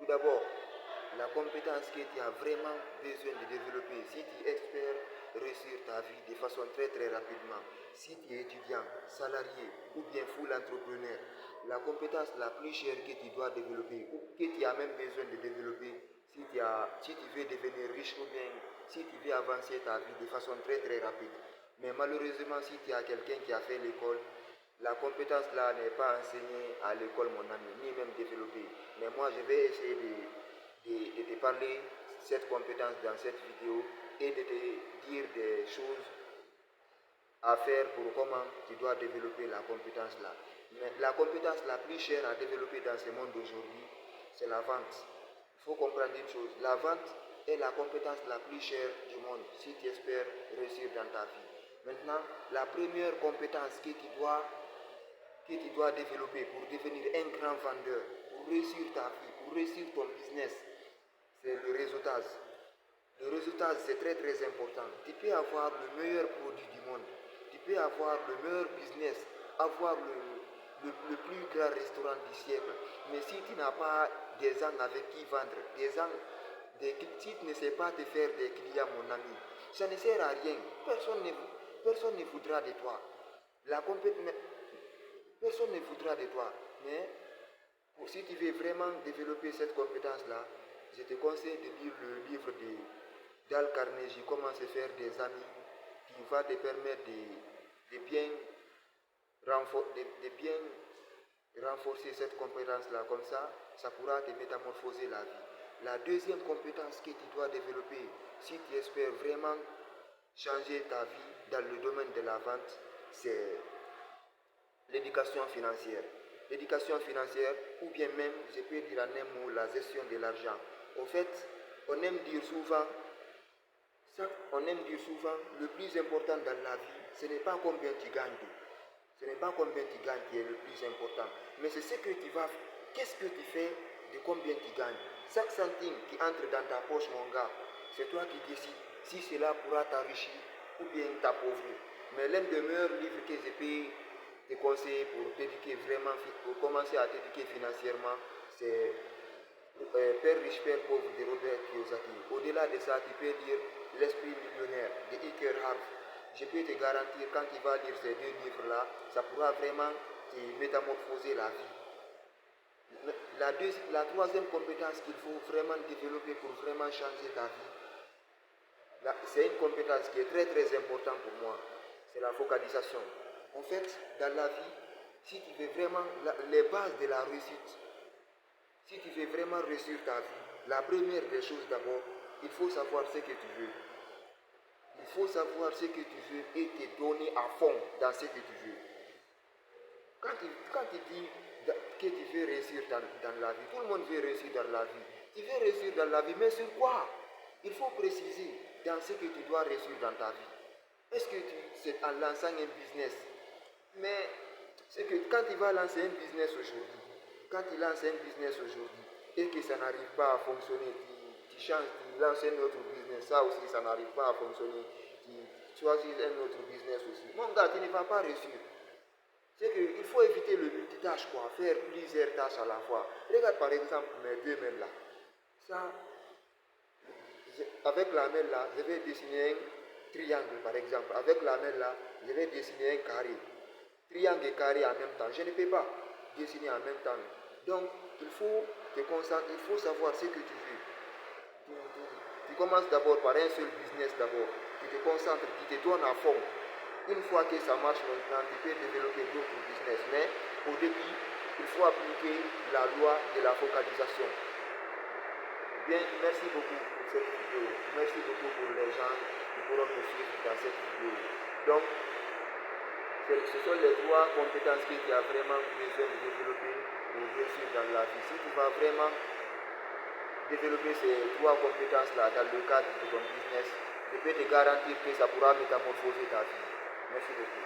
Tout d'abord, la compétence que tu as vraiment besoin de développer, si tu espères réussir ta vie de façon très très rapidement, si tu es étudiant, salarié ou bien full entrepreneur, la compétence la plus chère que tu dois développer ou que tu as même besoin de développer, si tu veux devenir riche ou bien si tu veux avancer ta vie de façon très très rapide. Mais malheureusement, si tu as quelqu'un qui a fait l'école, la compétence là n'est pas enseignée à l'école, mon ami, ni même développée. Mais moi, je vais essayer de te parler cette compétence dans cette vidéo et de te dire des choses à faire pour comment tu dois développer la compétence là. Mais la compétence la plus chère à développer dans ce monde d'aujourd'hui, c'est la vente. Il faut comprendre une chose, la vente est la compétence la plus chère du monde si tu espères réussir dans ta vie. Maintenant, la première compétence que tu dois développer pour devenir un grand vendeur, pour réussir ta vie, pour réussir ton business, c'est le réseautage. Le réseautage, c'est très très important. Tu peux avoir le meilleur produit du monde, tu peux avoir le meilleur business, avoir le plus grand restaurant du siècle. Mais si tu n'as pas des gens avec qui vendre, si tu ne sais pas te faire des clients, mon ami, ça ne sert à rien. Personne ne voudra de toi. La Personne ne voudra de toi. Mais si tu veux vraiment développer cette compétence-là, je te conseille de lire le livre d'Al Carnegie, Comment se faire des amis, qui va te permettre de bien, de bien renforcer cette compétence-là. Comme ça pourra te métamorphoser la vie. La deuxième compétence que tu dois développer, si tu espères vraiment changer ta vie dans le domaine de la vente, c'est l'éducation financière. L'éducation financière, ou bien même, je peux dire en un mot, la gestion de l'argent. Au fait, on aime dire souvent, le plus important dans la vie, ce n'est pas combien tu gagnes. Ce n'est pas combien tu gagnes qui est le plus important, mais c'est ce que tu vas, qu'est-ce que tu fais de combien tu gagnes. Chaque centime qui entre dans ta poche, mon gars, c'est toi qui décides si cela pourra t'enrichir ou bien t'appauvrir. Mais l'un des meilleurs livres que j'ai peux te conseiller pour t'éduquer vraiment, pour commencer à t'éduquer financièrement, c'est Père riche, Père pauvre de Robert Kiyosaki. Au-delà de ça, tu peux lire L'esprit millionnaire de Iker Harv. Je peux te garantir, quand tu vas lire ces deux livres-là, ça pourra vraiment te métamorphoser la vie. La troisième compétence qu'il faut vraiment développer pour vraiment changer ta vie, c'est une compétence qui est très très importante pour moi. C'est la focalisation. En fait, dans la vie, si tu veux vraiment les bases de la réussite, si tu veux vraiment réussir ta vie, la première des choses d'abord, il faut savoir ce que tu veux. Il faut savoir ce que tu veux et te donner à fond dans ce que tu veux. Quand tu dis que tu veux réussir dans la vie, tout le monde veut réussir dans la vie. Tu veux réussir dans la vie, mais sur quoi? Il faut préciser dans ce que tu dois réussir dans ta vie. Est-ce que c'est en lançant un business? Mais c'est que quand tu vas lancer un business aujourd'hui, quand tu lances un business aujourd'hui et que ça n'arrive pas à fonctionner, tu changes, tu lances un autre business, ça aussi ça n'arrive pas à fonctionner, tu choisis un autre business aussi. Mon gars, tu ne vas pas réussir. C'est qu'il faut éviter le multitâche, quoi, faire plusieurs tâches à la fois. Regarde par exemple mes deux mains là. Ça, avec la main là, je vais dessiner un triangle par exemple. Avec la main là, je vais dessiner un carré. Triangle et carré en même temps. Je ne peux pas dessiner en même temps. Donc, il faut te concentrer, il faut savoir ce que tu veux. Tu commences d'abord par un seul business d'abord. Tu te concentres, tu te donnes à fond. Une fois que ça marche maintenant, tu peux développer d'autres business. Mais au début, il faut appliquer la loi de la focalisation. Bien, merci beaucoup pour cette vidéo. Merci beaucoup pour les gens qui pourront me suivre dans cette vidéo. Donc, ce sont les trois compétences que tu as vraiment besoin de développer pour réussir dans la vie. Si tu vas vraiment développer ces trois compétences-là dans le cadre de ton business, je peux te garantir que ça pourra métamorphoser ta vie. Merci beaucoup.